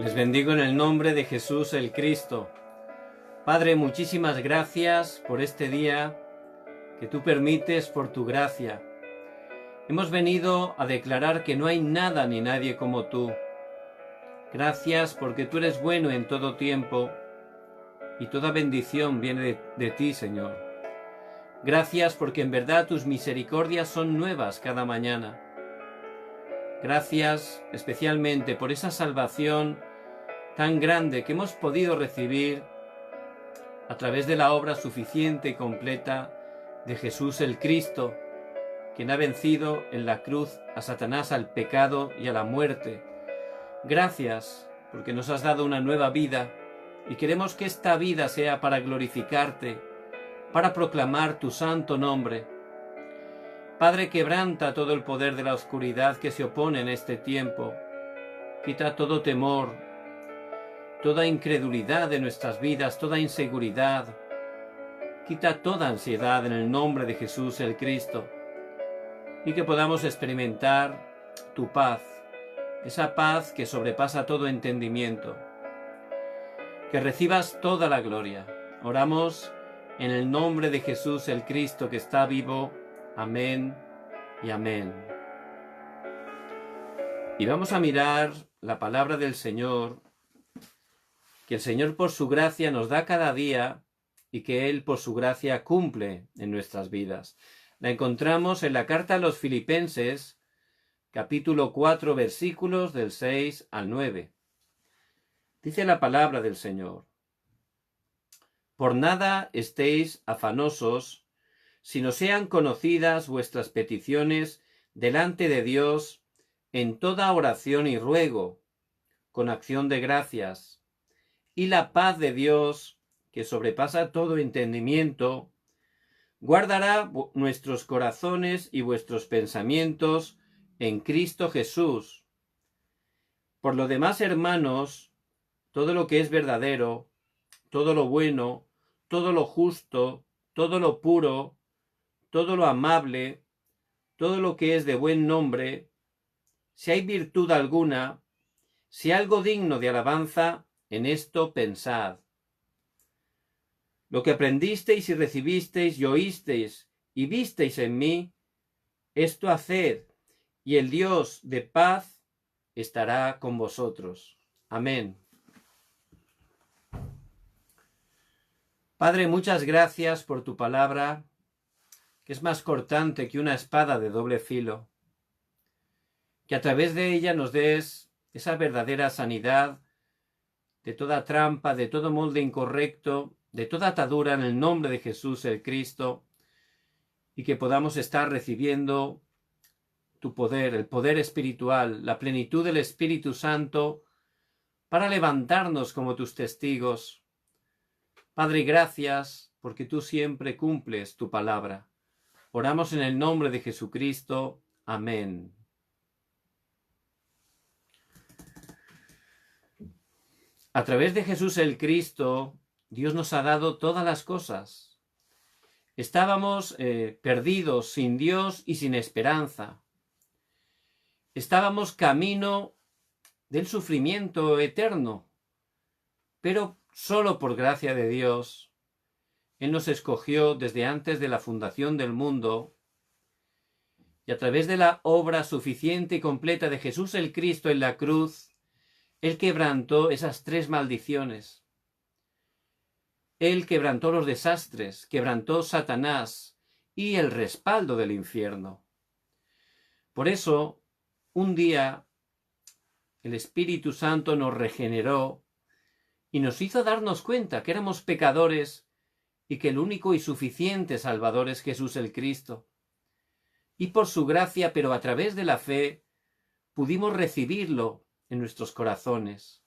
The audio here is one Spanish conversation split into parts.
Les bendigo en el nombre de Jesús el Cristo. Padre, muchísimas gracias por este día que tú permites por tu gracia. Hemos venido a declarar que no hay nada ni nadie como tú. Gracias porque tú eres bueno en todo tiempo y toda bendición viene de ti, Señor. Gracias porque en verdad tus misericordias son nuevas cada mañana. Gracias especialmente por esa salvación tan grande que hemos podido recibir a través de la obra suficiente y completa de Jesús el Cristo, quien ha vencido en la cruz a Satanás, al pecado y a la muerte. Gracias porque nos has dado una nueva vida y queremos que esta vida sea para glorificarte, para proclamar tu santo nombre. Padre, quebranta todo el poder de la oscuridad que se opone en este tiempo. Quita todo temor, toda incredulidad de nuestras vidas, toda inseguridad. Quita toda ansiedad en el nombre de Jesús el Cristo. Y que podamos experimentar tu paz, esa paz que sobrepasa todo entendimiento. Que recibas toda la gloria. Oramos en el nombre de Jesús el Cristo que está vivo. Amén y amén. Y vamos a mirar la palabra del Señor, que el Señor por su gracia nos da cada día y que Él por su gracia cumple en nuestras vidas. La encontramos en la carta a los Filipenses, capítulo 4, versículos del 6 al 9. Dice la palabra del Señor: Por nada estéis afanosos, sino sean conocidas vuestras peticiones delante de Dios en toda oración y ruego, con acción de gracias. Y la paz de Dios, que sobrepasa todo entendimiento, guardará nuestros corazones y vuestros pensamientos en Cristo Jesús. Por lo demás, hermanos, todo lo que es verdadero, todo lo bueno, todo lo justo, todo lo puro, todo lo amable, todo lo que es de buen nombre, si hay virtud alguna, si algo digno de alabanza, en esto pensad. Lo que aprendisteis y recibisteis y oísteis y visteis en mí, esto haced, y el Dios de paz estará con vosotros. Amén. Padre, muchas gracias por tu palabra, que es más cortante que una espada de doble filo, que a través de ella nos des esa verdadera sanidad de toda trampa, de todo molde incorrecto, de toda atadura en el nombre de Jesús el Cristo, y que podamos estar recibiendo tu poder, el poder espiritual, la plenitud del Espíritu Santo, para levantarnos como tus testigos. Padre, gracias porque tú siempre cumples tu palabra. Oramos en el nombre de Jesucristo. Amén. A través de Jesús el Cristo, Dios nos ha dado todas las cosas. Estábamos perdidos, sin Dios y sin esperanza. Estábamos camino del sufrimiento eterno, pero solo por gracia de Dios, Él nos escogió desde antes de la fundación del mundo, y a través de la obra suficiente y completa de Jesús el Cristo en la cruz, Él quebrantó esas 3 maldiciones. Él quebrantó los desastres, quebrantó Satanás y el respaldo del infierno. Por eso, un día, el Espíritu Santo nos regeneró y nos hizo darnos cuenta que éramos pecadores y que el único y suficiente Salvador es Jesús el Cristo. Y por su gracia, pero a través de la fe, pudimos recibirlo en nuestros corazones.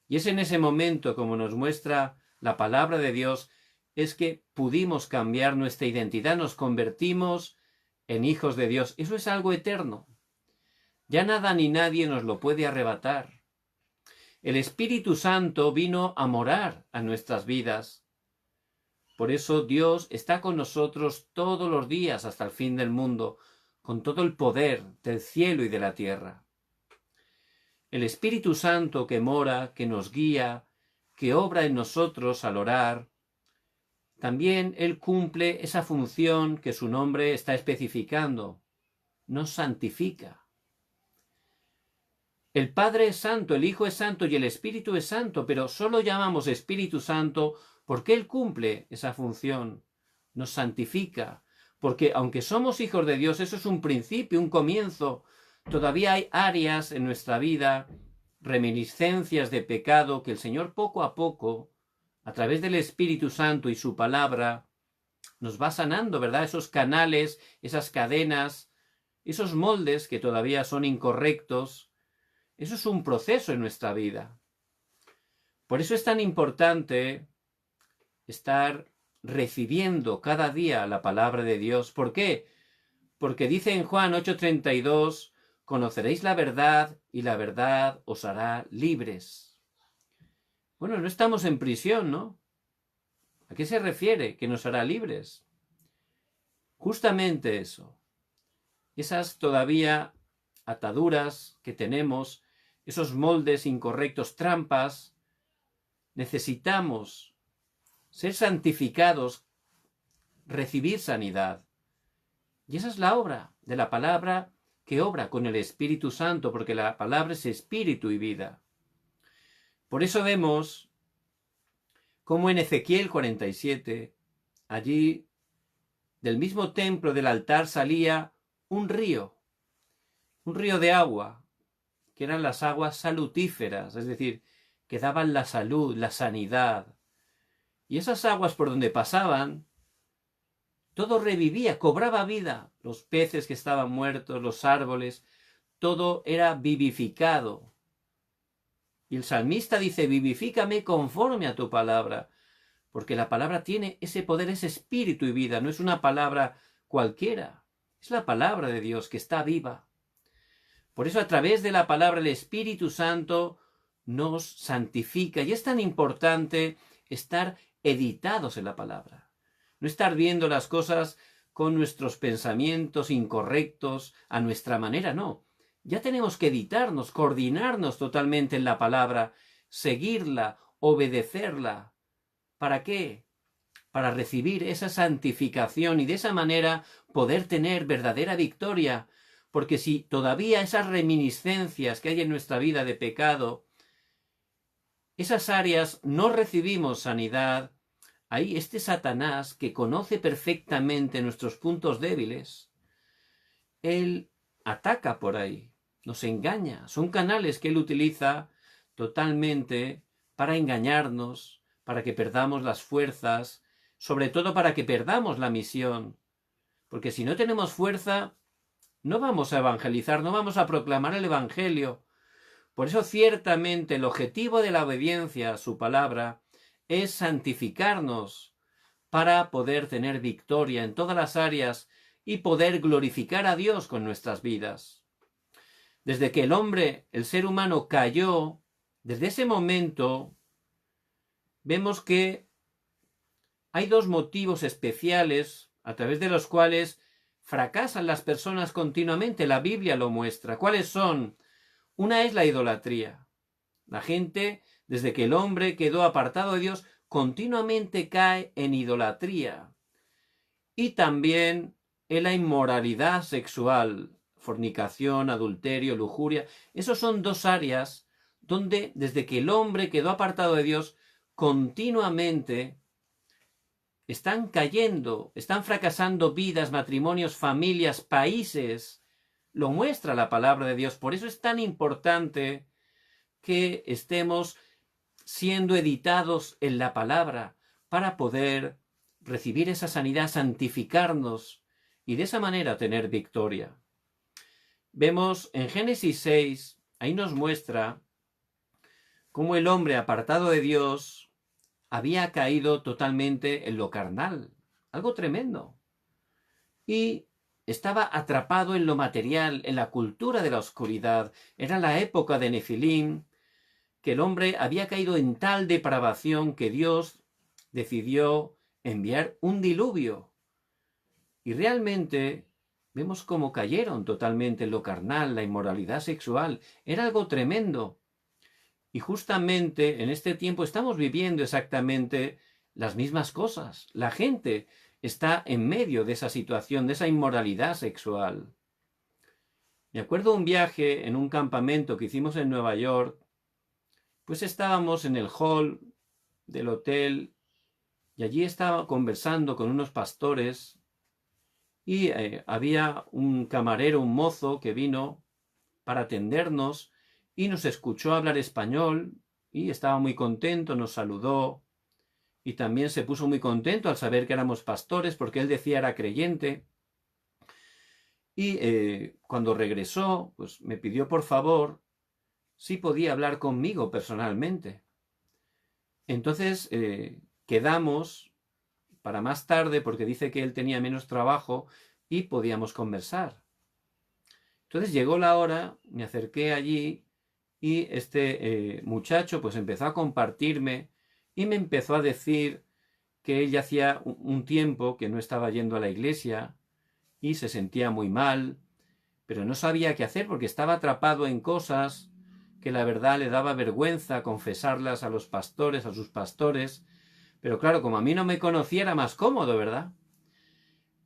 Y es en ese momento, como nos muestra la palabra de Dios, es que pudimos cambiar nuestra identidad, nos convertimos en hijos de Dios. Eso es algo eterno. Ya nada ni nadie nos lo puede arrebatar. El Espíritu Santo vino a morar a nuestras vidas. Por eso Dios está con nosotros todos los días hasta el fin del mundo, con todo el poder del cielo y de la tierra. el Espíritu Santo que mora, que nos guía, que obra en nosotros al orar, también Él cumple esa función que su nombre está especificando, nos santifica. El Padre es santo, el Hijo es santo y el Espíritu es santo, pero solo llamamos Espíritu Santo porque Él cumple esa función, nos santifica, porque aunque somos hijos de Dios, eso es un principio, un comienzo, todavía hay áreas en nuestra vida, reminiscencias de pecado que el Señor poco a poco, a través del Espíritu Santo y su palabra, nos va sanando, ¿verdad? Esos canales, esas cadenas, esos moldes que todavía son incorrectos. Eso es un proceso en nuestra vida. Por eso es tan importante estar recibiendo cada día la palabra de Dios. ¿Por qué? Porque dice en Juan 8:32, conoceréis la verdad y la verdad os hará libres. Bueno, no estamos en prisión, ¿no? ¿A qué se refiere que nos hará libres? Justamente eso. Esas todavía ataduras que tenemos, esos moldes incorrectos, trampas, necesitamos ser santificados, recibir sanidad. Y esa es la obra de la palabra que obra con el Espíritu Santo, porque la palabra es espíritu y vida. Por eso vemos como en Ezequiel 47, allí del mismo templo del altar salía un río de agua, que eran las aguas salutíferas, es decir, que daban la salud, la sanidad. Y esas aguas por donde pasaban, todo revivía, cobraba vida. Los peces que estaban muertos, los árboles, todo era vivificado. Y el salmista dice, vivifícame conforme a tu palabra, porque la palabra tiene ese poder, ese espíritu y vida, no es una palabra cualquiera, es la palabra de Dios que está viva. Por eso a través de la palabra el Espíritu Santo nos santifica y es tan importante estar editados en la palabra. No estar viendo las cosas con nuestros pensamientos incorrectos, a nuestra manera, no. Ya tenemos que editarnos, coordinarnos totalmente en la palabra, seguirla, obedecerla. ¿Para qué? Para recibir esa santificación y de esa manera poder tener verdadera victoria. Porque si todavía esas reminiscencias que hay en nuestra vida de pecado, esas áreas no recibimos sanidad, ahí este Satanás, que conoce perfectamente nuestros puntos débiles, él ataca por ahí, nos engaña. Son canales que él utiliza totalmente para engañarnos, para que perdamos las fuerzas, sobre todo para que perdamos la misión. Porque si no tenemos fuerza, no vamos a evangelizar, no vamos a proclamar el Evangelio. Por eso ciertamente el objetivo de la obediencia a su palabra es santificarnos para poder tener victoria en todas las áreas y poder glorificar a Dios con nuestras vidas. Desde que el hombre, el ser humano, cayó, desde ese momento vemos que hay dos motivos especiales a través de los cuales fracasan las personas continuamente. La Biblia lo muestra. ¿Cuáles son? Una es la idolatría. La gente, desde que el hombre quedó apartado de Dios, continuamente cae en idolatría. Y también en la inmoralidad sexual, fornicación, adulterio, lujuria. Esas son dos áreas donde, desde que el hombre quedó apartado de Dios, continuamente están cayendo, están fracasando vidas, matrimonios, familias, países. Lo muestra la palabra de Dios. Por eso es tan importante que estemos siendo editados en la palabra para poder recibir esa sanidad, santificarnos y de esa manera tener victoria. Vemos en Génesis 6, ahí nos muestra cómo el hombre apartado de Dios había caído totalmente en lo carnal, algo tremendo, y estaba atrapado en lo material, en la cultura de la oscuridad. Era la época de Nefilim, que el hombre había caído en tal depravación que Dios decidió enviar un diluvio. Y realmente vemos cómo cayeron totalmente en lo carnal, la inmoralidad sexual. Era algo tremendo. Y justamente en este tiempo estamos viviendo exactamente las mismas cosas. La gente está en medio de esa situación, de esa inmoralidad sexual. Me acuerdo un viaje en un campamento que hicimos en Nueva York, pues estábamos en el hall del hotel y allí estaba conversando con unos pastores y había un camarero, un mozo que vino para atendernos y nos escuchó hablar español y estaba muy contento, nos saludó y también se puso muy contento al saber que éramos pastores porque él decía era creyente. Y cuando regresó, pues me pidió por favor si podía hablar conmigo personalmente. Entonces quedamos para más tarde porque dice que él tenía menos trabajo y podíamos conversar. Entonces llegó la hora, me acerqué allí y este muchacho pues empezó a compartirme y me empezó a decir que él ya hacía un tiempo que no estaba yendo a la iglesia y se sentía muy mal, pero no sabía qué hacer porque estaba atrapado en cosas que la verdad le daba vergüenza confesarlas a los pastores, a sus pastores, pero claro, como a mí no me conocía era más cómodo, ¿verdad?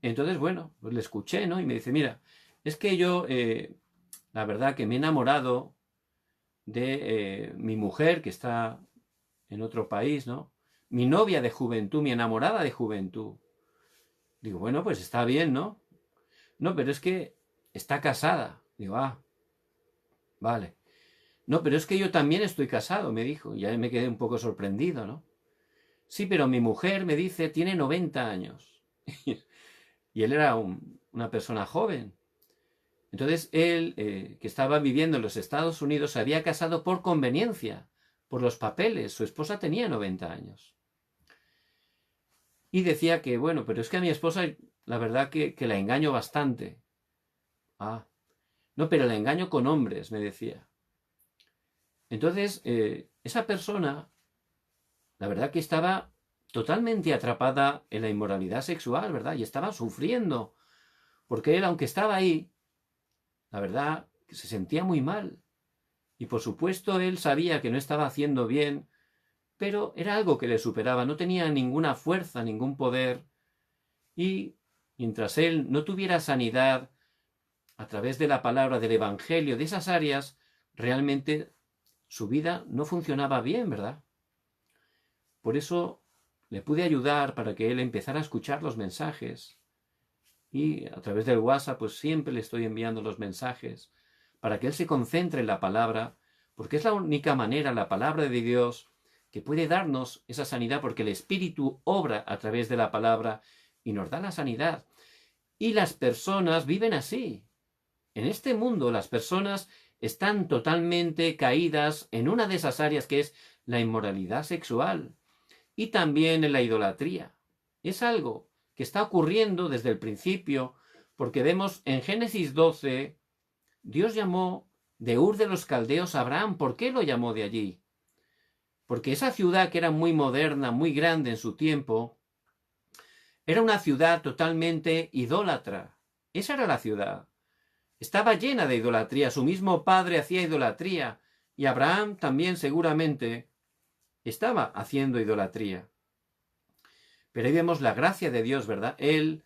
Entonces, bueno, pues le escuché, ¿no? Y me dice, mira, es que yo, la verdad que me he enamorado de mi mujer que está en otro país, ¿no? Mi novia de juventud, mi enamorada de juventud. Digo, bueno, pues está bien, ¿no? No, pero es que está casada. Digo, ah, vale. No, pero es que yo también estoy casado, me dijo. Y ya me quedé un poco sorprendido, ¿no? Sí, pero mi mujer, me dice, tiene 90 años. Y él era una persona joven. Entonces él, que estaba viviendo en los Estados Unidos, se había casado por conveniencia, por los papeles. Su esposa tenía 90 años. Y decía que, bueno, pero es que a mi esposa, la verdad que la engaño bastante. Ah, no, pero la engaño con hombres, me decía. Entonces, esa persona, la verdad que estaba totalmente atrapada en la inmoralidad sexual, ¿verdad? Y estaba sufriendo, porque él, aunque estaba ahí, la verdad que se sentía muy mal. Y por supuesto, él sabía que no estaba haciendo bien, pero era algo que le superaba, no tenía ninguna fuerza, ningún poder. Y mientras él no tuviera sanidad a través de la palabra del Evangelio, de esas áreas, realmente su vida no funcionaba bien, ¿verdad? Por eso le pude ayudar para que él empezara a escuchar los mensajes. Y a través del WhatsApp, pues siempre le estoy enviando los mensajes para que él se concentre en la palabra, porque es la única manera, la palabra de Dios, que puede darnos esa sanidad, porque el Espíritu obra a través de la palabra y nos da la sanidad. Y las personas viven así. En este mundo las personas están totalmente caídas en una de esas áreas que es la inmoralidad sexual y también en la idolatría. Es algo que está ocurriendo desde el principio, porque vemos en Génesis 12, Dios llamó de Ur de los Caldeos a Abraham. ¿Por qué lo llamó de allí? Porque esa ciudad que era muy moderna, muy grande en su tiempo, era una ciudad totalmente idólatra. Esa era la ciudad. Estaba llena de idolatría. Su mismo padre hacía idolatría. Y Abraham también seguramente estaba haciendo idolatría. Pero ahí vemos la gracia de Dios, ¿verdad? Él,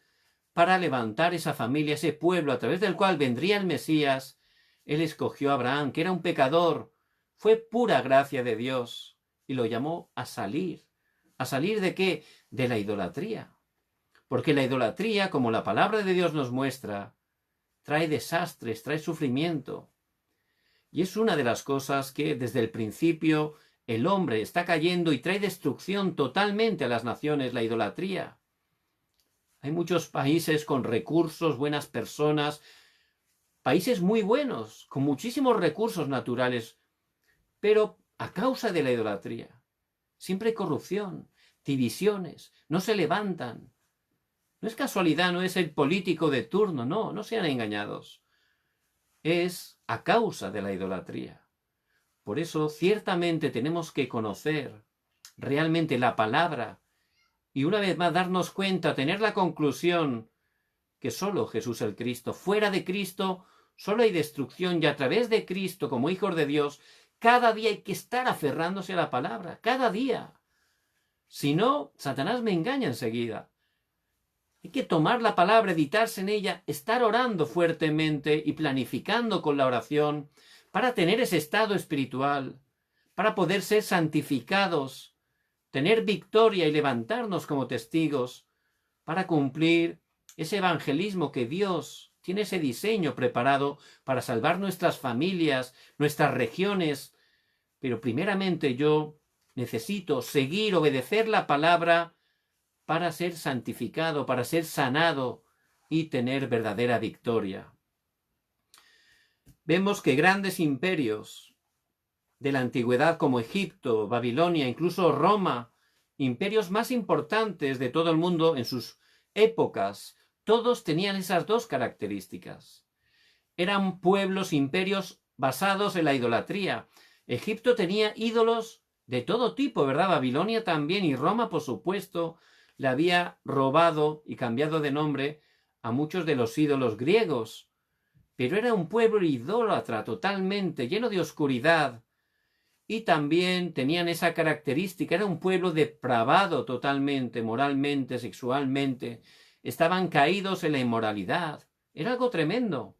para levantar esa familia, ese pueblo a través del cual vendría el Mesías, él escogió a Abraham, que era un pecador. Fue pura gracia de Dios y lo llamó a salir. ¿A salir de qué? De la idolatría. Porque la idolatría, como la palabra de Dios nos muestra, trae desastres, trae sufrimiento. Y es una de las cosas que desde el principio el hombre está cayendo y trae destrucción totalmente a las naciones, la idolatría. Hay muchos países con recursos, buenas personas, países muy buenos, con muchísimos recursos naturales, pero a causa de la idolatría. Siempre hay corrupción, divisiones, no se levantan. No es casualidad, no es el político de turno, no, no sean engañados. Es a causa de la idolatría. Por eso, ciertamente tenemos que conocer realmente la palabra y una vez más darnos cuenta, tener la conclusión que solo Jesús el Cristo. Fuera de Cristo solo hay destrucción, y a través de Cristo, como hijos de Dios, cada día hay que estar aferrándose a la palabra, cada día. Si no, Satanás me engaña enseguida. Hay que tomar la palabra, editarse en ella, estar orando fuertemente y planificando con la oración para tener ese estado espiritual, para poder ser santificados, tener victoria y levantarnos como testigos, para cumplir ese evangelismo que Dios tiene ese diseño preparado para salvar nuestras familias, nuestras regiones. Pero primeramente yo necesito seguir, obedecer la palabra para ser santificado, para ser sanado y tener verdadera victoria. Vemos que grandes imperios de la antigüedad como Egipto, Babilonia, incluso Roma, imperios más importantes de todo el mundo en sus épocas, todos tenían esas dos características. Eran pueblos, imperios basados en la idolatría. Egipto tenía ídolos de todo tipo, ¿verdad? Babilonia también, y Roma, por supuesto, le había robado y cambiado de nombre a muchos de los ídolos griegos. Pero era un pueblo idólatra totalmente, lleno de oscuridad. Y también tenían esa característica, era un pueblo depravado totalmente, moralmente, sexualmente. Estaban caídos en la inmoralidad. Era algo tremendo.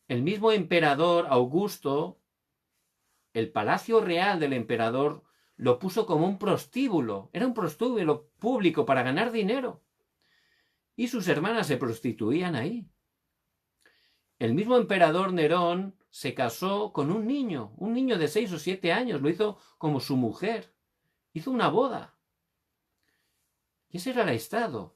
El mismo emperador Augusto, el palacio real del emperador, lo puso como un prostíbulo. Era un prostíbulo público para ganar dinero. Y sus hermanas se prostituían ahí. El mismo emperador Nerón se casó con un niño de 6 o 7 años, lo hizo como su mujer. Hizo una boda. Y ese era el estado.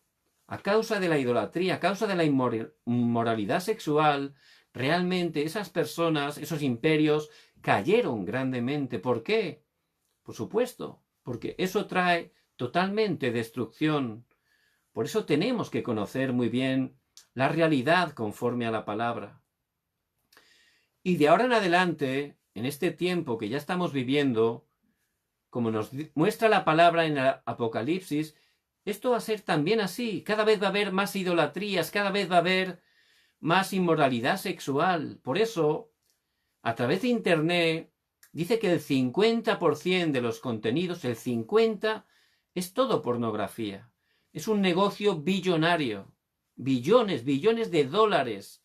A causa de la idolatría, a causa de la inmoralidad sexual, realmente esas personas, esos imperios, cayeron grandemente. ¿Por qué? Por supuesto, porque eso trae totalmente destrucción. Por eso tenemos que conocer muy bien la realidad conforme a la palabra. Y de ahora en adelante, en este tiempo que ya estamos viviendo, como nos muestra la palabra en el Apocalipsis, esto va a ser también así. Cada vez va a haber más idolatrías, cada vez va a haber más inmoralidad sexual. Por eso, a través de Internet, dice que el 50% de los contenidos, el 50%, es todo pornografía. Es un negocio billonario. Billones de dólares.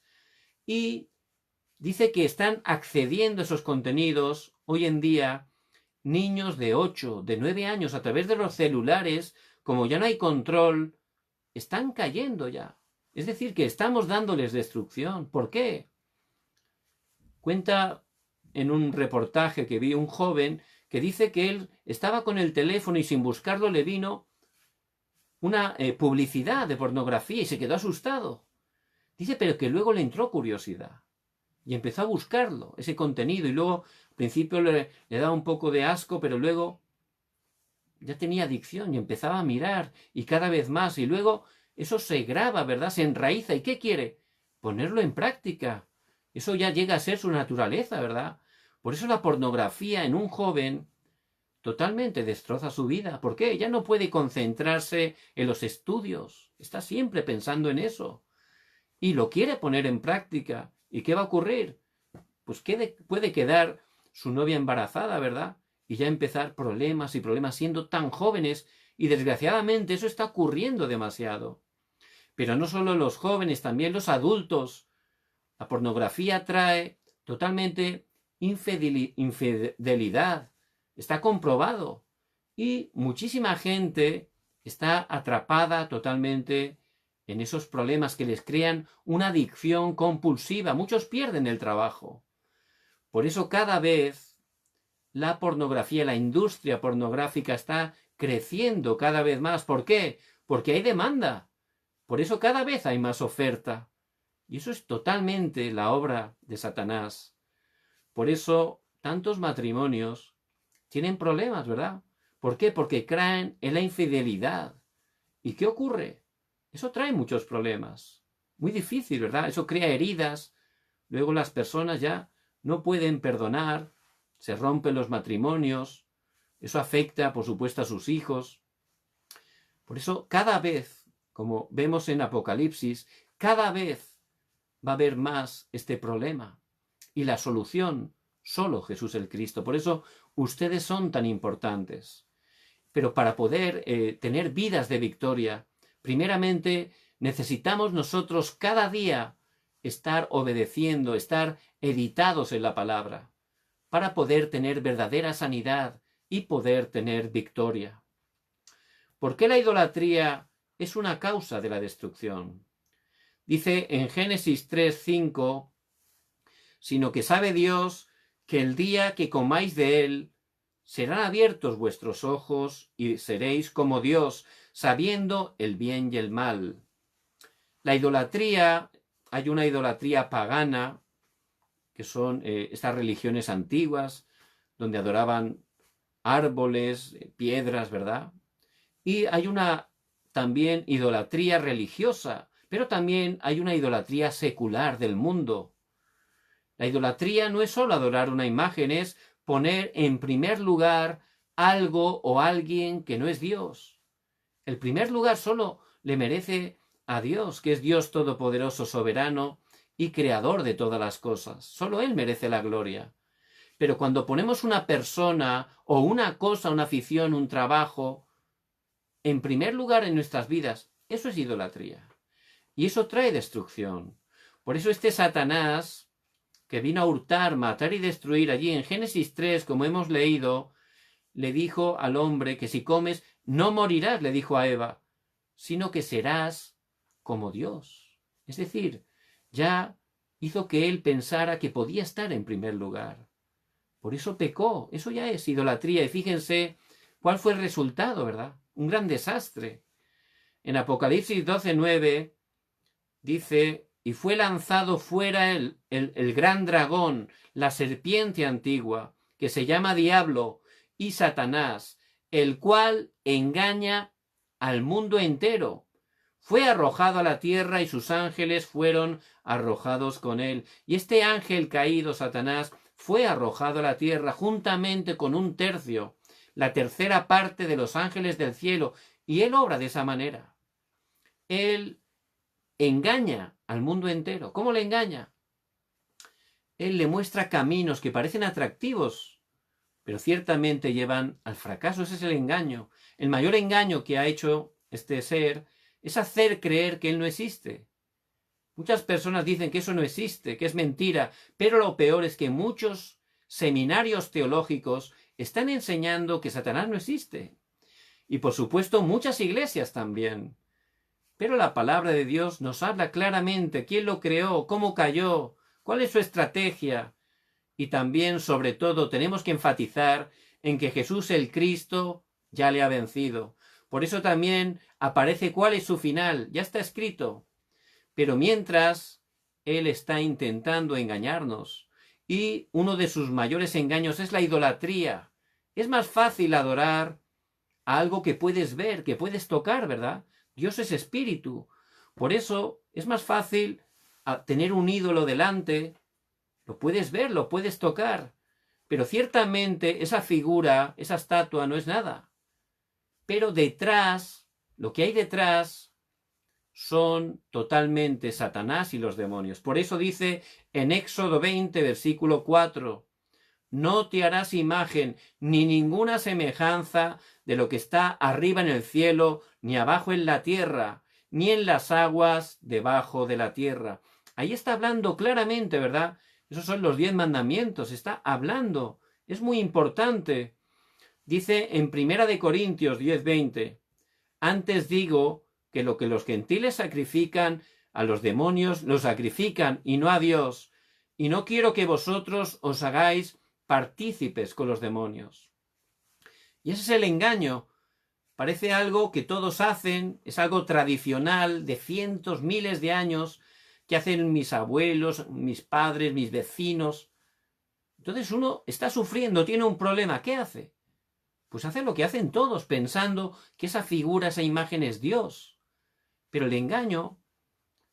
Y dice que están accediendo a esos contenidos hoy en día niños de 8, de 9 años a través de los celulares. Como ya no hay control, están cayendo ya. Es decir, que estamos dándoles destrucción. ¿Por qué? Cuenta en un reportaje que vi un joven que dice que él estaba con el teléfono y sin buscarlo le vino una publicidad de pornografía y se quedó asustado. Dice, pero que luego le entró curiosidad y empezó a buscarlo, ese contenido, y luego al principio le daba un poco de asco, pero luego ya tenía adicción y empezaba a mirar y cada vez más, y luego eso se graba, ¿verdad? Se enraiza. ¿Y qué quiere? Ponerlo en práctica. Eso ya llega a ser su naturaleza, ¿verdad? Por eso la pornografía en un joven totalmente destroza su vida. ¿Por qué? Ya no puede concentrarse en los estudios. Está siempre pensando en eso. Y lo quiere poner en práctica. ¿Y qué va a ocurrir? Pues puede quedar su novia embarazada, ¿verdad? Y ya empezar problemas y problemas siendo tan jóvenes. Y desgraciadamente eso está ocurriendo demasiado. Pero no solo los jóvenes, también los adultos. La pornografía trae totalmente infidelidad. Está comprobado. Y muchísima gente está atrapada totalmente en esos problemas que les crean una adicción compulsiva. Muchos pierden el trabajo. Por eso cada vez la pornografía, la industria pornográfica está creciendo cada vez más. ¿Por qué? Porque hay demanda. Por eso cada vez hay más oferta. Y eso es totalmente la obra de Satanás. Por eso tantos matrimonios tienen problemas, ¿verdad? ¿Por qué? Porque caen en la infidelidad. ¿Y qué ocurre? Eso trae muchos problemas. Muy difícil, ¿verdad? Eso crea heridas. Luego las personas ya no pueden perdonar. Se rompen los matrimonios. Eso afecta, por supuesto, a sus hijos. Por eso cada vez como vemos en Apocalipsis, cada vez va a haber más este problema. Y la solución, solo Jesús el Cristo. Por eso ustedes son tan importantes. Pero para poder tener vidas de victoria, primeramente necesitamos nosotros cada día estar obedeciendo, estar editados en la palabra, para poder tener verdadera sanidad y poder tener victoria. ¿Por qué la idolatría es una causa de la destrucción? Dice en Génesis 3:5, sino que sabe Dios que el día que comáis de él, serán abiertos vuestros ojos y seréis como Dios, sabiendo el bien y el mal. La idolatría, hay una idolatría pagana, que son estas religiones antiguas, donde adoraban árboles, piedras, ¿verdad? Y hay una también idolatría religiosa, pero también hay una idolatría secular del mundo. La idolatría no es solo adorar una imagen, es poner en primer lugar algo o alguien que no es Dios. El primer lugar solo le merece a Dios, que es Dios todopoderoso, soberano y creador de todas las cosas. Solo Él merece la gloria. Pero cuando ponemos una persona o una cosa, una afición, un trabajo, en primer lugar en nuestras vidas, eso es idolatría. Y eso trae destrucción. Por eso este Satanás, que vino a hurtar, matar y destruir allí en Génesis 3, como hemos leído, le dijo al hombre que si comes, no morirás, le dijo a Eva, sino que serás como Dios. Es decir, ya hizo que él pensara que podía estar en primer lugar. Por eso pecó. Eso ya es idolatría. Y fíjense cuál fue el resultado, ¿verdad? Un gran desastre. En Apocalipsis 12:9 dice, y fue lanzado fuera el gran dragón, la serpiente antigua, que se llama Diablo y Satanás, el cual engaña al mundo entero. Fue arrojado a la tierra y sus ángeles fueron arrojados con él. Y este ángel caído, Satanás, fue arrojado a la tierra juntamente con 1/3, la tercera parte de los ángeles del cielo. Y él obra de esa manera. Él engaña al mundo entero. ¿Cómo le engaña? Él le muestra caminos que parecen atractivos, pero ciertamente llevan al fracaso. Ese es el engaño. El mayor engaño que ha hecho este ser es hacer creer que él no existe. Muchas personas dicen que eso no existe, que es mentira, pero lo peor es que muchos seminarios teológicos están enseñando que Satanás no existe. Y por supuesto muchas iglesias también. Pero la palabra de Dios nos habla claramente quién lo creó, cómo cayó, cuál es su estrategia. Y también, sobre todo, tenemos que enfatizar en que Jesús el Cristo ya le ha vencido. Por eso también aparece cuál es su final, ya está escrito. Pero mientras, Él está intentando engañarnos. Y uno de sus mayores engaños es la idolatría. Es más fácil adorar a algo que puedes ver, que puedes tocar, ¿verdad? Dios es espíritu. Por eso es más fácil tener un ídolo delante. Lo puedes ver, lo puedes tocar. Pero ciertamente esa figura, esa estatua no es nada. Pero detrás, lo que hay detrás son totalmente Satanás y los demonios. Por eso dice en Éxodo 20, versículo 4, no te harás imagen ni ninguna semejanza de lo que está arriba en el cielo, ni abajo en la tierra, ni en las aguas debajo de la tierra. Ahí está hablando claramente, ¿verdad? Esos son los 10 mandamientos, está hablando. Es muy importante. Dice en 1 Corintios 10:20, antes digo que lo que los gentiles sacrifican a los demonios, lo sacrifican y no a Dios. Y no quiero que vosotros os hagáis partícipes con los demonios. Y ese es el engaño. Parece algo que todos hacen, es algo tradicional de cientos, miles de años, que hacen mis abuelos, mis padres, mis vecinos. Entonces uno está sufriendo, tiene un problema, ¿qué hace? Pues hace lo que hacen todos, pensando que esa figura, esa imagen es Dios. Pero el engaño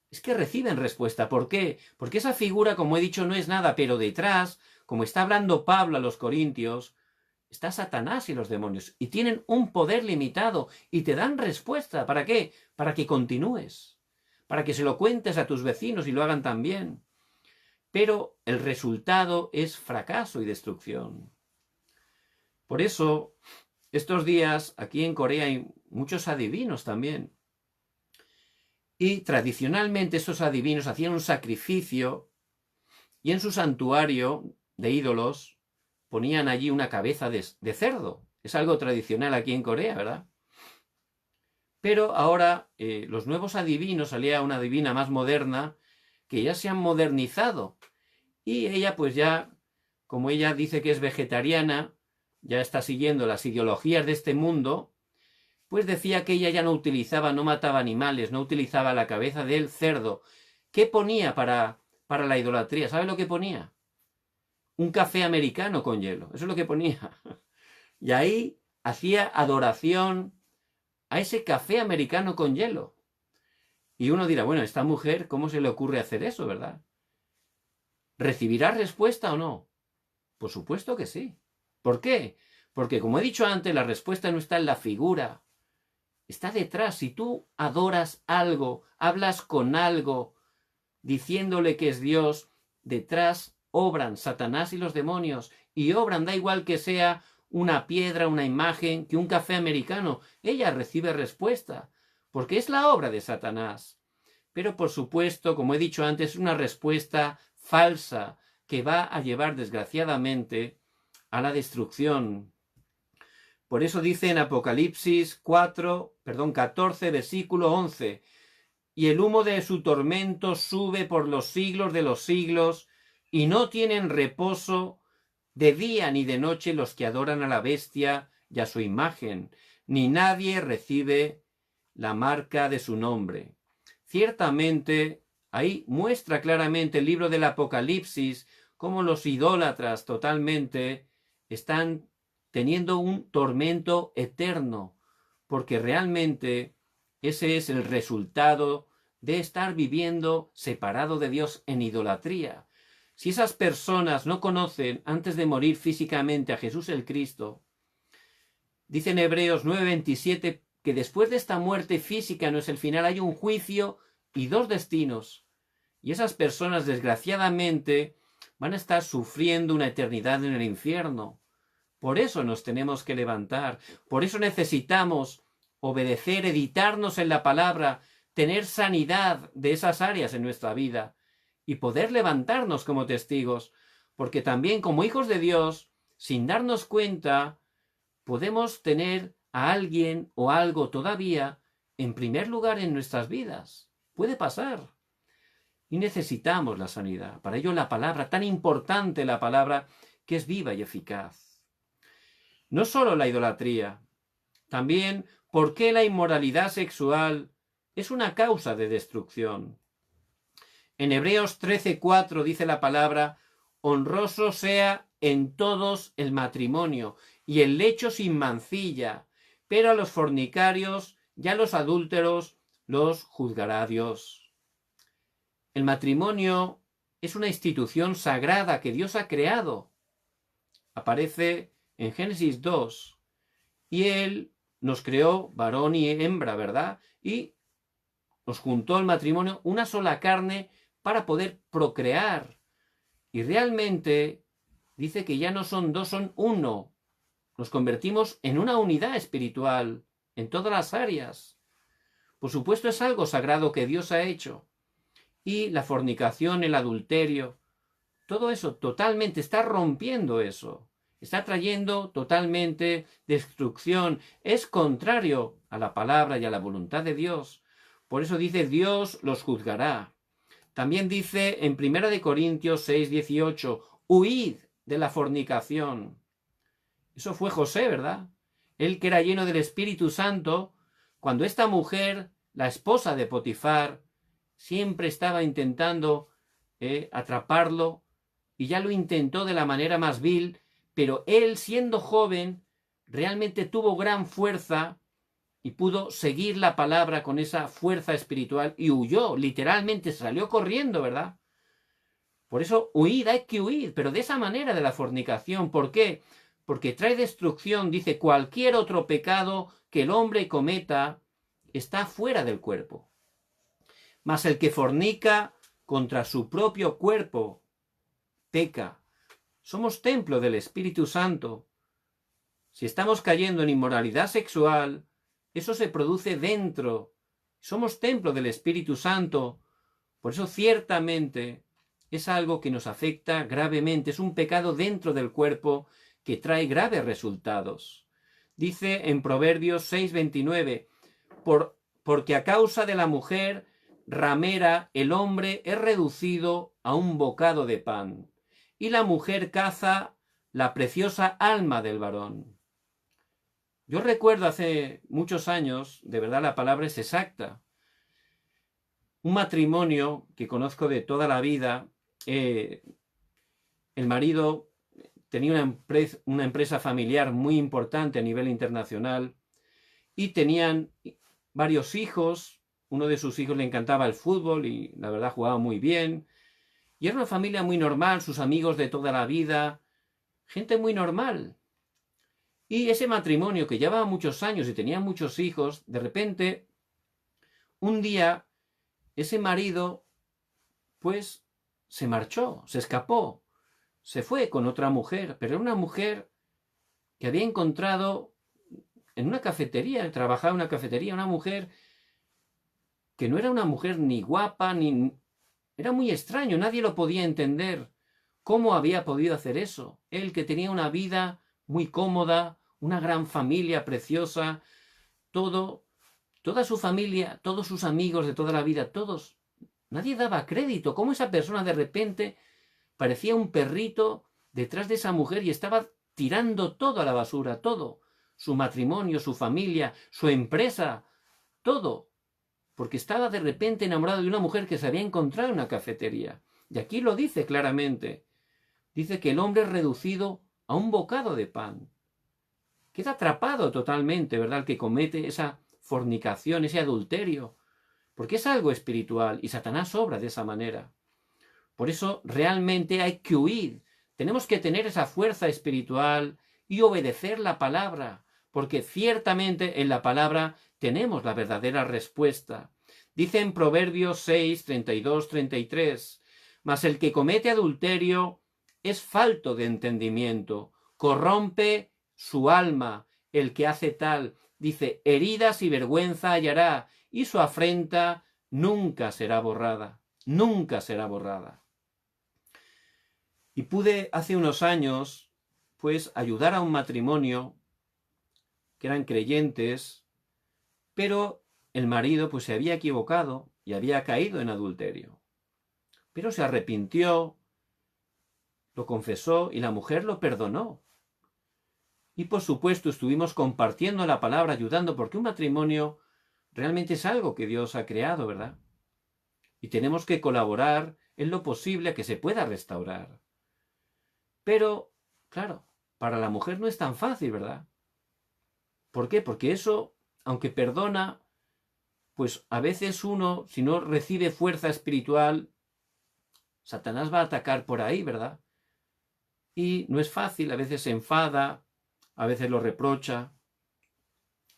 es que reciben respuesta. ¿Por qué? Porque esa figura, como he dicho, no es nada, pero detrás, como está hablando Pablo a los Corintios, está Satanás y los demonios, y tienen un poder limitado, y te dan respuesta. ¿Para qué? Para que continúes, para que se lo cuentes a tus vecinos y lo hagan también. Pero el resultado es fracaso y destrucción. Por eso, estos días, aquí en Corea hay muchos adivinos también. Y tradicionalmente esos adivinos hacían un sacrificio y en su santuario de ídolos ponían allí una cabeza de cerdo. Es algo tradicional aquí en Corea, ¿verdad? Pero ahora los nuevos adivinos, salía una adivina más moderna, que ya se han modernizado. Y ella pues ya, como ella dice que es vegetariana, ya está siguiendo las ideologías de este mundo, pues decía que ella ya no utilizaba, no mataba animales, no utilizaba la cabeza del cerdo. ¿Qué ponía para la idolatría? ¿Sabe lo que ponía? Un café americano con hielo. Eso es lo que ponía. Y ahí hacía adoración a ese café americano con hielo. Y uno dirá, bueno, esta mujer, ¿cómo se le ocurre hacer eso, verdad? ¿Recibirá respuesta o no? Por supuesto que sí. ¿Por qué? Porque, como he dicho antes, la respuesta no está en la figura, está detrás. Si tú adoras algo, hablas con algo, diciéndole que es Dios, detrás obran Satanás y los demonios, y obran, da igual que sea una piedra, una imagen, que un café americano. Ella recibe respuesta, porque es la obra de Satanás. Pero, por supuesto, como he dicho antes, es una respuesta falsa que va a llevar, desgraciadamente, a la destrucción. Por eso dice en Apocalipsis 14, versículo 11, y el humo de su tormento sube por los siglos de los siglos, y no tienen reposo de día ni de noche los que adoran a la bestia y a su imagen, ni nadie recibe la marca de su nombre. Ciertamente, ahí muestra claramente el libro del Apocalipsis cómo los idólatras totalmente están teniendo un tormento eterno, porque realmente ese es el resultado de estar viviendo separado de Dios en idolatría. Si esas personas no conocen antes de morir físicamente a Jesús el Cristo, dice en Hebreos 9:27 que después de esta muerte física no es el final, hay un juicio y dos destinos. Y esas personas, desgraciadamente, van a estar sufriendo una eternidad en el infierno. Por eso nos tenemos que levantar, por eso necesitamos obedecer, editarnos en la palabra, tener sanidad de esas áreas en nuestra vida y poder levantarnos como testigos, porque también como hijos de Dios, sin darnos cuenta, podemos tener a alguien o algo todavía en primer lugar en nuestras vidas. Puede pasar. Y necesitamos la sanidad. Para ello la palabra, tan importante la palabra, que es viva y eficaz. No solo la idolatría, también por qué la inmoralidad sexual es una causa de destrucción. En Hebreos 13:4 dice la palabra, honroso sea en todos el matrimonio y el lecho sin mancilla, pero a los fornicarios y a los adúlteros los juzgará Dios. El matrimonio es una institución sagrada que Dios ha creado. Aparece en Génesis 2. Y Él nos creó varón y hembra, ¿verdad? Y nos juntó el matrimonio, una sola carne, para poder procrear. Y realmente dice que ya no son dos, son uno. Nos convertimos en una unidad espiritual en todas las áreas. Por supuesto es algo sagrado que Dios ha hecho. Y la fornicación, el adulterio, todo eso totalmente está rompiendo eso. Está trayendo totalmente destrucción. Es contrario a la palabra y a la voluntad de Dios. Por eso dice, Dios los juzgará. También dice en 1 Corintios 6:18, huid de la fornicación. Eso fue José, ¿verdad? Él que era lleno del Espíritu Santo, cuando esta mujer, la esposa de Potifar, siempre estaba intentando atraparlo, y ya lo intentó de la manera más vil, pero él, siendo joven, realmente tuvo gran fuerza y pudo seguir la palabra con esa fuerza espiritual y huyó, literalmente salió corriendo, ¿verdad? Por eso huir, hay que huir, pero de esa manera de la fornicación. ¿Por qué? porque trae destrucción. Dice, cualquier otro pecado que el hombre cometa está fuera del cuerpo. Mas el que fornica contra su propio cuerpo peca. Somos templo del Espíritu Santo. Si estamos cayendo en inmoralidad sexual, eso se produce dentro. Somos templo del Espíritu Santo. Por eso ciertamente es algo que nos afecta gravemente. Es un pecado dentro del cuerpo que trae graves resultados. Dice en Proverbios 6:29, porque a causa de la mujer ramera el hombre es reducido a un bocado de pan, y la mujer caza la preciosa alma del varón. Yo recuerdo hace muchos años, de verdad la palabra es exacta, un matrimonio que conozco de toda la vida. El marido tenía una empresa familiar muy importante a nivel internacional y tenían varios hijos. Uno de sus hijos le encantaba el fútbol y la verdad jugaba muy bien. Y era una familia muy normal, sus amigos de toda la vida, gente muy normal. Y ese matrimonio que llevaba muchos años y tenía muchos hijos, de repente, un día, ese marido, pues, se marchó, se escapó, se fue con otra mujer, pero era una mujer que había encontrado en una cafetería, trabajaba en una cafetería, una mujer que no era una mujer ni guapa, ni... Era muy extraño, nadie lo podía entender. ¿Cómo había podido hacer eso? Él que tenía una vida muy cómoda, una gran familia preciosa, toda su familia, todos sus amigos de toda la vida, todos. Nadie daba crédito. ¿Cómo esa persona de repente parecía un perrito detrás de esa mujer y estaba tirando todo a la basura, todo? Su matrimonio, su familia, su empresa, todo. Porque estaba de repente enamorado de una mujer que se había encontrado en una cafetería. Y aquí lo dice claramente. Dice que el hombre es reducido a un bocado de pan. Queda atrapado totalmente, ¿verdad? El que comete esa fornicación, ese adulterio. Porque es algo espiritual y Satanás obra de esa manera. Por eso realmente hay que huir. Tenemos que tener esa fuerza espiritual y obedecer la palabra. Porque ciertamente en la palabra tenemos la verdadera respuesta. Dice en Proverbios 6, 32, 33, mas el que comete adulterio es falto de entendimiento, corrompe su alma, el que hace tal. Dice, heridas y vergüenza hallará, y su afrenta nunca será borrada, nunca será borrada. Y pude hace unos años, pues, ayudar a un matrimonio que eran creyentes, pero el marido pues se había equivocado y había caído en adulterio. Pero se arrepintió, lo confesó y la mujer lo perdonó. Y por supuesto estuvimos compartiendo la palabra, ayudando, porque un matrimonio realmente es algo que Dios ha creado, ¿verdad? Y tenemos que colaborar en lo posible a que se pueda restaurar. Pero, claro, para la mujer no es tan fácil, ¿verdad? ¿Por qué? Porque eso, aunque perdona, pues a veces uno, si no recibe fuerza espiritual, Satanás va a atacar por ahí, ¿verdad? Y no es fácil, a veces se enfada, a veces lo reprocha.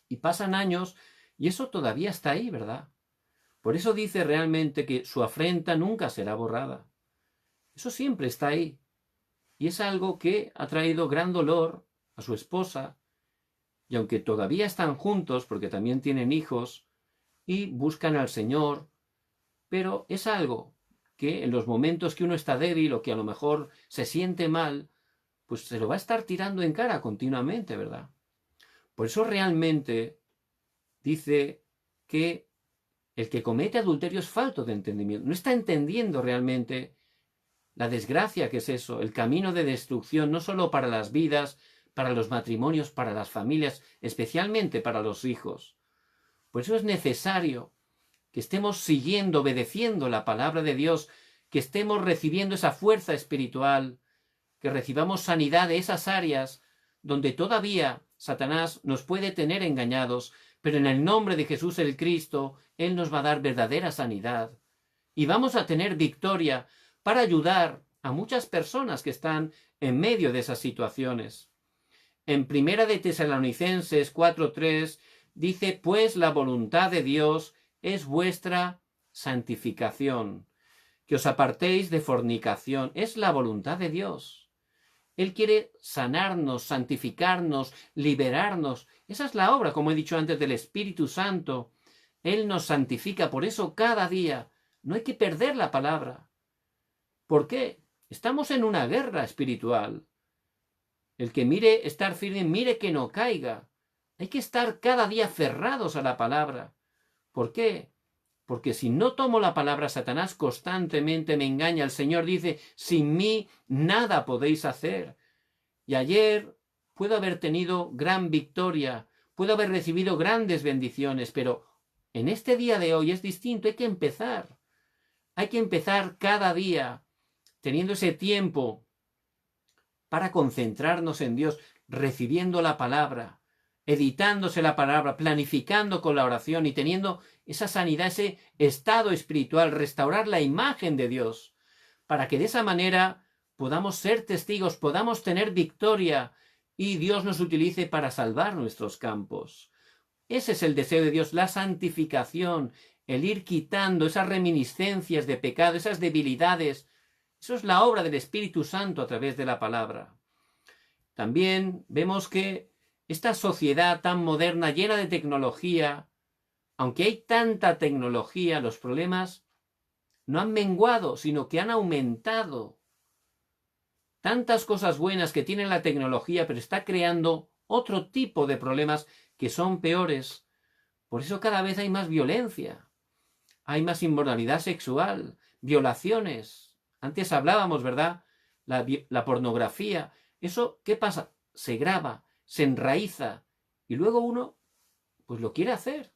Y pasan años y eso todavía está ahí, ¿verdad? Por eso dice realmente que su afrenta nunca será borrada. Eso siempre está ahí. Y es algo que ha traído gran dolor a su esposa. Y aunque todavía están juntos, porque también tienen hijos, y buscan al Señor, pero es algo que en los momentos que uno está débil o que a lo mejor se siente mal, pues se lo va a estar tirando en cara continuamente, ¿verdad? Por eso realmente dice que el que comete adulterio es falto de entendimiento. No está entendiendo realmente la desgracia que es eso, el camino de destrucción, no solo para las vidas, para los matrimonios, para las familias, especialmente para los hijos. Por eso es necesario que estemos siguiendo, obedeciendo la palabra de Dios, que estemos recibiendo esa fuerza espiritual, que recibamos sanidad de esas áreas donde todavía Satanás nos puede tener engañados, pero en el nombre de Jesús el Cristo, Él nos va a dar verdadera sanidad. Y vamos a tener victoria para ayudar a muchas personas que están en medio de esas situaciones. En Primera de Tesalonicenses 4:3 dice, pues la voluntad de Dios es vuestra santificación, que os apartéis de fornicación. Es la voluntad de Dios. Él quiere sanarnos, santificarnos, liberarnos. Esa es la obra, como he dicho antes, del Espíritu Santo. Él nos santifica, por eso cada día no hay que perder la palabra. ¿Por qué? Estamos en una guerra espiritual. El que mire estar firme, mire que no caiga. Hay que estar cada día aferrados a la palabra. ¿Por qué? Porque si no tomo la palabra, Satanás constantemente me engaña. El Señor dice, sin mí nada podéis hacer. Y ayer puedo haber tenido gran victoria, puedo haber recibido grandes bendiciones, pero en este día de hoy es distinto. Hay que empezar. Hay que empezar cada día teniendo ese tiempo para concentrarnos en Dios, recibiendo la palabra, editándose la palabra, planificando con la oración y teniendo esa sanidad, ese estado espiritual, restaurar la imagen de Dios, para que de esa manera podamos ser testigos, podamos tener victoria y Dios nos utilice para salvar nuestros campos. Ese es el deseo de Dios, la santificación, el ir quitando esas reminiscencias de pecado, esas debilidades. Eso es la obra del Espíritu Santo a través de la palabra. También vemos que esta sociedad tan moderna, llena de tecnología, aunque hay tanta tecnología, los problemas no han menguado, sino que han aumentado. Tantas cosas buenas que tiene la tecnología, pero está creando otro tipo de problemas que son peores. Por eso cada vez hay más violencia, hay más inmoralidad sexual, violaciones. Antes hablábamos, ¿verdad? La pornografía. ¿Eso qué pasa? Se graba, se enraiza y luego uno pues lo quiere hacer.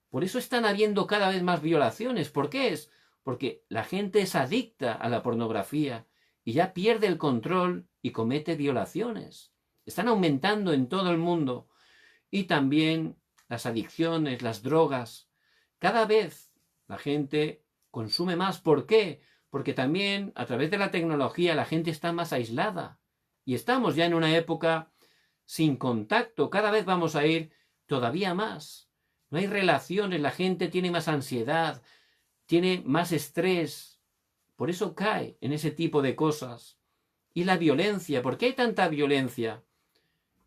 Por eso están habiendo cada vez más violaciones. ¿Por qué es? Porque la gente es adicta a la pornografía y ya pierde el control y comete violaciones. Están aumentando en todo el mundo. Y también las adicciones, las drogas. Cada vez la gente consume más. ¿Por qué? Porque también a través de la tecnología la gente está más aislada. Y estamos ya en una época sin contacto. Cada vez vamos a ir todavía más. No hay relaciones, la gente tiene más ansiedad, tiene más estrés. Por eso cae en ese tipo de cosas. Y la violencia. ¿Por qué hay tanta violencia?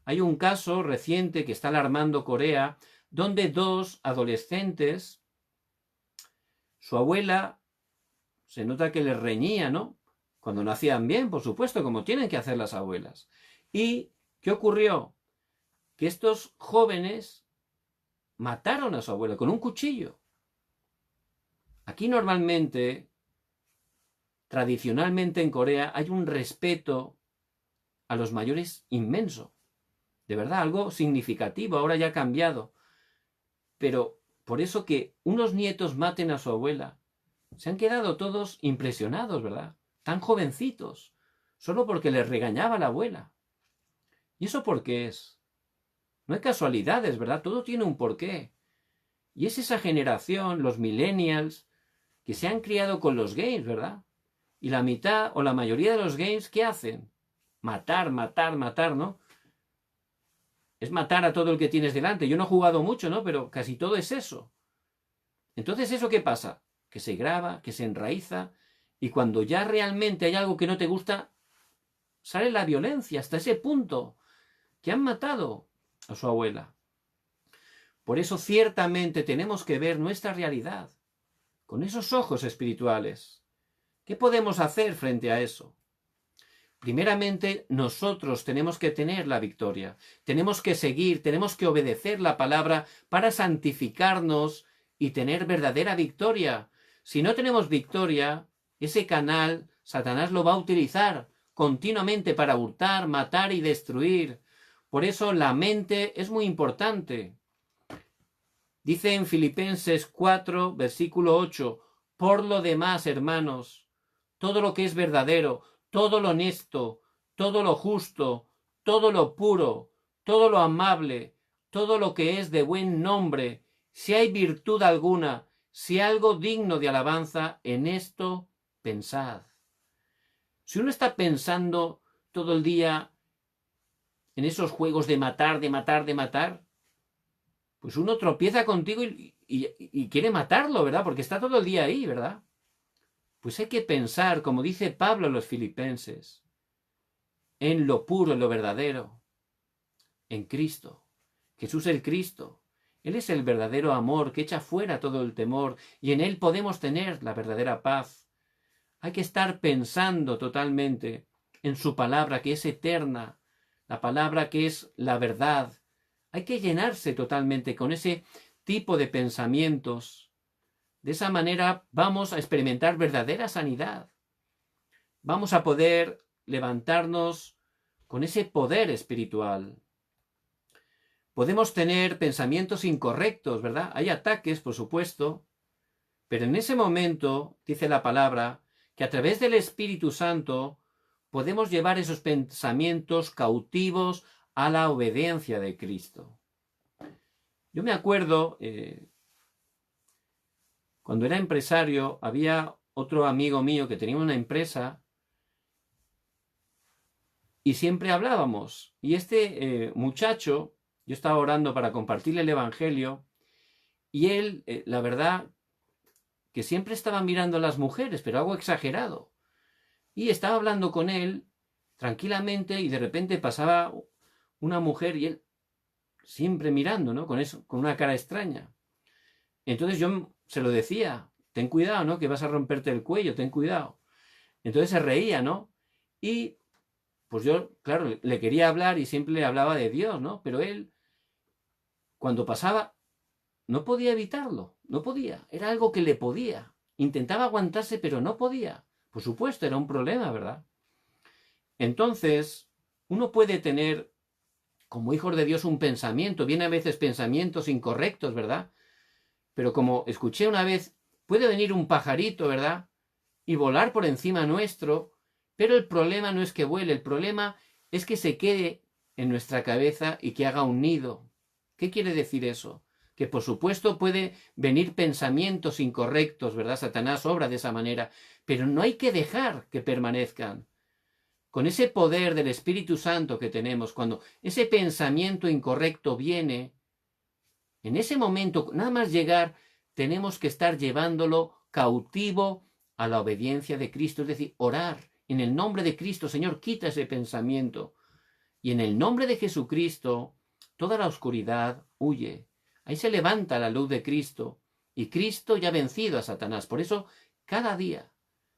Hay un caso reciente que está alarmando Corea, donde dos adolescentes, su abuela, se nota que les reñía, ¿no? Cuando no hacían bien, por supuesto, como tienen que hacer las abuelas. ¿Y qué ocurrió? Que estos jóvenes mataron a su abuela con un cuchillo. Aquí normalmente, tradicionalmente en Corea, hay un respeto a los mayores inmenso. De verdad, algo significativo, ahora ya ha cambiado. Pero por eso que unos nietos maten a su abuela, se han quedado todos impresionados, ¿verdad? Tan jovencitos, solo porque les regañaba la abuela. ¿Y eso por qué es? No hay casualidades, ¿verdad? Todo tiene un porqué. Y es esa generación, los millennials, que se han criado con los games, ¿verdad? Y la mitad o la mayoría de los games, ¿qué hacen? Matar, matar, matar, ¿no? Es matar a todo el que tienes delante. Yo no he jugado mucho, ¿no? Pero casi todo es eso. Entonces, ¿eso qué pasa? Que se graba, que se enraiza, y cuando ya realmente hay algo que no te gusta, sale la violencia hasta ese punto, que han matado a su abuela. Por eso ciertamente tenemos que ver nuestra realidad con esos ojos espirituales. ¿Qué podemos hacer frente a eso? Primeramente, nosotros tenemos que tener la victoria. Tenemos que seguir, tenemos que obedecer la palabra para santificarnos y tener verdadera victoria. Si no tenemos victoria, ese canal Satanás lo va a utilizar continuamente para hurtar, matar y destruir. Por eso la mente es muy importante. Dice en Filipenses 4, versículo 8, por lo demás, hermanos, todo lo que es verdadero, todo lo honesto, todo lo justo, todo lo puro, todo lo amable, todo lo que es de buen nombre, si hay virtud alguna, si algo digno de alabanza, en esto pensad. Si uno está pensando todo el día en esos juegos de matar, de matar, de matar, pues uno tropieza contigo y quiere matarlo, ¿verdad? Porque está todo el día ahí, ¿verdad? Pues hay que pensar, como dice Pablo a los filipenses, en lo puro, en lo verdadero, en Cristo. Jesús el Cristo. Él es el verdadero amor que echa fuera todo el temor y en Él podemos tener la verdadera paz. Hay que estar pensando totalmente en su palabra que es eterna, la palabra que es la verdad. Hay que llenarse totalmente con ese tipo de pensamientos. De esa manera vamos a experimentar verdadera sanidad. Vamos a poder levantarnos con ese poder espiritual. Podemos tener pensamientos incorrectos, ¿verdad? Hay ataques, por supuesto, pero en ese momento, dice la palabra, que a través del Espíritu Santo podemos llevar esos pensamientos cautivos a la obediencia de Cristo. Yo me acuerdo, cuando era empresario, había otro amigo mío que tenía una empresa y siempre hablábamos. Y este muchacho, yo estaba orando para compartirle el Evangelio y él, la verdad, que siempre estaba mirando a las mujeres, pero algo exagerado. Y estaba hablando con él tranquilamente y de repente pasaba una mujer y él siempre mirando, ¿no? Con eso, con una cara extraña. Entonces yo se lo decía, ten cuidado, ¿no? Que vas a romperte el cuello, ten cuidado. Entonces se reía, ¿no? Y pues yo, claro, le quería hablar y siempre le hablaba de Dios, ¿no? Pero él, cuando pasaba, no podía evitarlo, no podía. Era algo que le podía. Intentaba aguantarse, pero no podía. Por supuesto, era un problema, ¿verdad? Entonces, uno puede tener, como hijos de Dios, un pensamiento. Viene a veces pensamientos incorrectos, ¿verdad? Pero como escuché una vez, puede venir un pajarito, ¿verdad? Y volar por encima nuestro, pero el problema no es que vuele, el problema es que se quede en nuestra cabeza y que haga un nido. ¿Qué quiere decir eso? Que por supuesto puede venir pensamientos incorrectos, ¿verdad? Satanás obra de esa manera, pero no hay que dejar que permanezcan. Con ese poder del Espíritu Santo que tenemos, cuando ese pensamiento incorrecto viene, en ese momento, nada más llegar, tenemos que estar llevándolo cautivo a la obediencia de Cristo, es decir, orar en el nombre de Cristo, Señor, quita ese pensamiento. Y en el nombre de Jesucristo, toda la oscuridad huye. Ahí se levanta la luz de Cristo y Cristo ya ha vencido a Satanás. Por eso, cada día,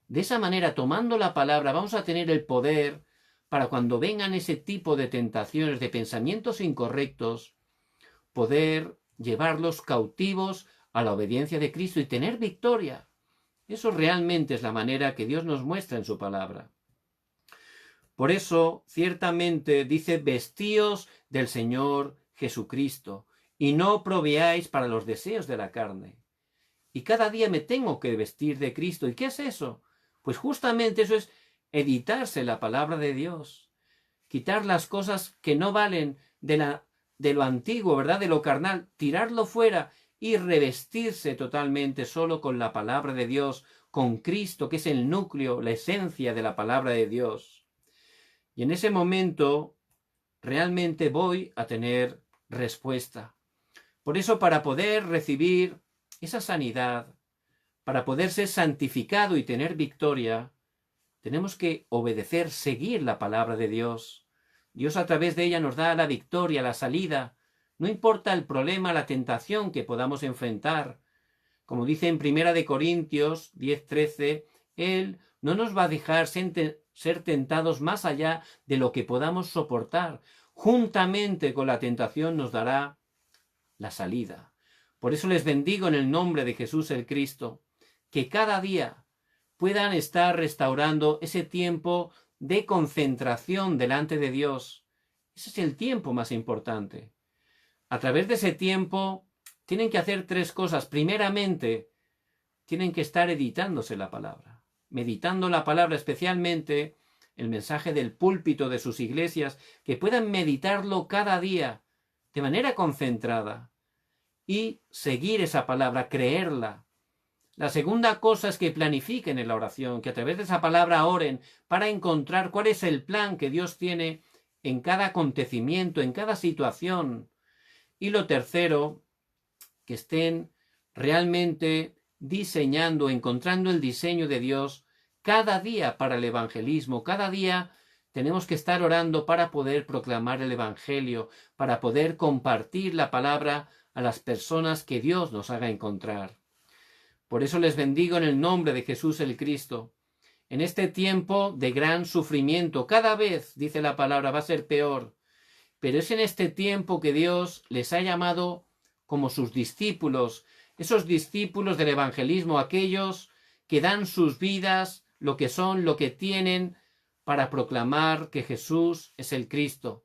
de esa manera, tomando la palabra, vamos a tener el poder para cuando vengan ese tipo de tentaciones, de pensamientos incorrectos, poder llevarlos cautivos a la obediencia de Cristo y tener victoria. Eso realmente es la manera que Dios nos muestra en su palabra. Por eso, ciertamente, dice, vestíos del Señor Jesucristo y no proveáis para los deseos de la carne. Y cada día me tengo que vestir de Cristo. ¿Y qué es eso? Pues justamente eso es editarse la palabra de Dios. Quitar las cosas que no valen de lo antiguo, ¿verdad? De lo carnal. Tirarlo fuera y revestirse totalmente solo con la palabra de Dios, con Cristo, que es el núcleo, la esencia de la palabra de Dios. Y en ese momento realmente voy a tener respuesta. Por eso, para poder recibir esa sanidad, para poder ser santificado y tener victoria, tenemos que obedecer, seguir la palabra de Dios. Dios a través de ella nos da la victoria, la salida. No importa el problema, la tentación que podamos enfrentar. Como dice en 1 Corintios 10:13, Él no nos va a dejar ser tentados más allá de lo que podamos soportar. Juntamente con la tentación nos dará la salida. Por eso les bendigo en el nombre de Jesús el Cristo, que cada día puedan estar restaurando ese tiempo de concentración delante de Dios. Ese es el tiempo más importante. A través de ese tiempo tienen que hacer tres cosas. Primeramente, tienen que estar editándose la palabra, meditando la palabra, especialmente el mensaje del púlpito de sus iglesias, que puedan meditarlo cada día de manera concentrada y seguir esa palabra, creerla. La segunda cosa es que planifiquen en la oración, que a través de esa palabra oren para encontrar cuál es el plan que Dios tiene en cada acontecimiento, en cada situación. Y lo tercero, que estén realmente diseñando, encontrando el diseño de Dios cada día para el evangelismo. Cada día tenemos que estar orando para poder proclamar el evangelio, para poder compartir la palabra a las personas que Dios nos haga encontrar. Por eso les bendigo en el nombre de Jesús el Cristo. En este tiempo de gran sufrimiento, cada vez, dice la palabra, va a ser peor. Pero es en este tiempo que Dios les ha llamado como sus discípulos, esos discípulos del evangelismo, aquellos que dan sus vidas, lo que son, lo que tienen, para proclamar que Jesús es el Cristo.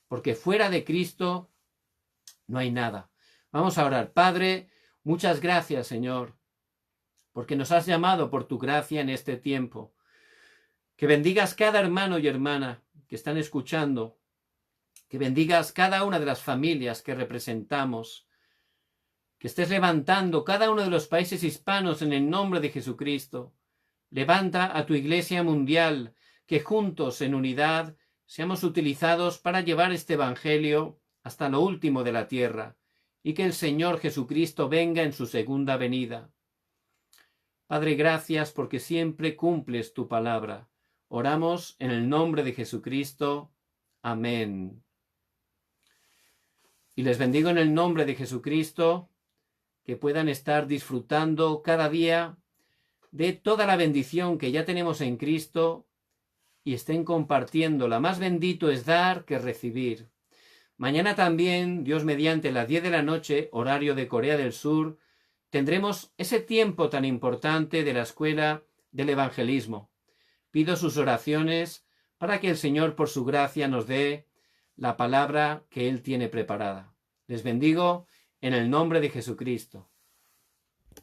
Porque fuera de Cristo no hay nada. Vamos a orar. Padre, muchas gracias, Señor, porque nos has llamado por tu gracia en este tiempo. Que bendigas cada hermano y hermana que están escuchando, que bendigas cada una de las familias que representamos, que estés levantando cada uno de los países hispanos en el nombre de Jesucristo. Levanta a tu Iglesia mundial, que juntos en unidad seamos utilizados para llevar este Evangelio hasta lo último de la tierra, y que el Señor Jesucristo venga en su segunda venida. Padre, gracias porque siempre cumples tu palabra. Oramos en el nombre de Jesucristo. Amén. Y les bendigo en el nombre de Jesucristo, que puedan estar disfrutando cada día de toda la bendición que ya tenemos en Cristo y estén compartiéndola. Más bendito es dar que recibir. Mañana también, Dios mediante, las 10 de la noche, horario de Corea del Sur, tendremos ese tiempo tan importante de la escuela del evangelismo. Pido sus oraciones para que el Señor, por su gracia, nos dé la palabra que Él tiene preparada. Les bendigo en el nombre de Jesucristo.